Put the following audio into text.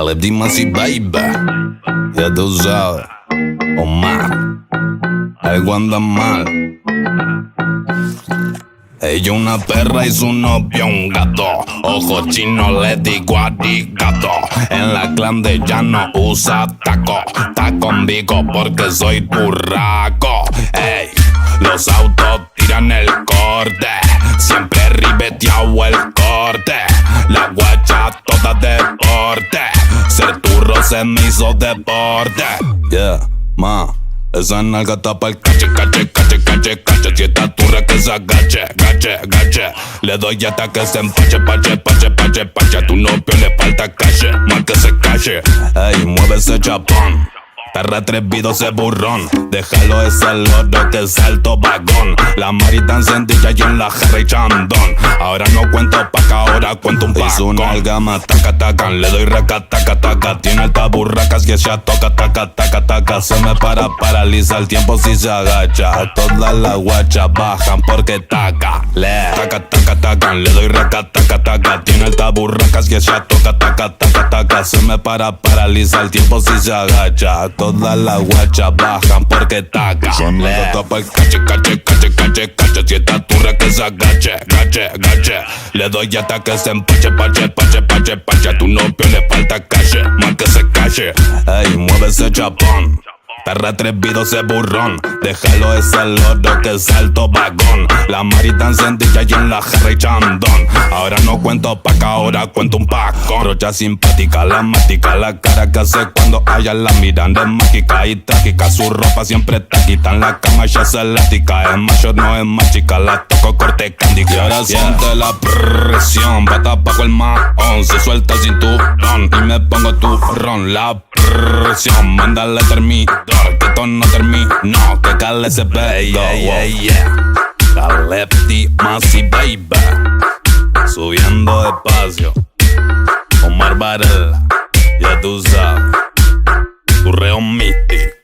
Dale, dime si baby. Ya tú sabes. Omar. Algo anda mal. Ella una perra y su novio un gato. Ojo chino le digo arigato. En la clan de ella no usa taco. Está conmigo porque soy turraco. Ey, los autos tiran el corte. Siempre ribeteado el corte. La guacha toda deporte. Ser turro se me hizo deporte. Yeah, ma. Esa nalga tapa el cache. Si esta turra que se agache. Le doy hasta que se empache, pache. A tu novio le falta calle, más que se calle. Ey, mueve ese chapón. Perra atrevido ese burrón. Déjalo ese loro que es alto vagón. La marita encendida y en la jarra y chandón. Ahora no cuento paca, ahora cuento un pacón. Y su nalga tacan. Le doy raca, taca. Tiene alta burracas y ella toca, taca. Se me paraliza el tiempo si se agacha. Todas las guachas bajan porque taca. Tacan. Le doy raca, taca. Tiene alta burracas y ella toca, taca. Se me paraliza el tiempo si se agacha. Todas las guachas bajan porque taca. Le tapa el cache. Si esta turra que se agache. Le doy hasta que se empache, pache. A tu novio le falta calle, más que se calle. Ey, mueve ese chapón. Perra atrevido ese burrón. Déjalo ese loro que es alto vagón. La marita encendida y en la jarra y chandón. Ahora no cuento paca, ahora cuento un pacón. Rocha simpática, la mática. La cara que hace cuando a ella la miran es mágica y trágica. Su ropa siempre taquita. En la cama ya es elástica. Es mayor, no es más chica. La toco corte candy. Y ahora siente la presión. Bata bajo el mahón. Se suelta el cinturón y me pongo tu ron. La presión, mándale termidor. Que esto no terminó. Que cale ese pedo. Calepti, Masi, baby. Subiendo despacio. Omar Varela. Ya tú sabes. Tu reo místico.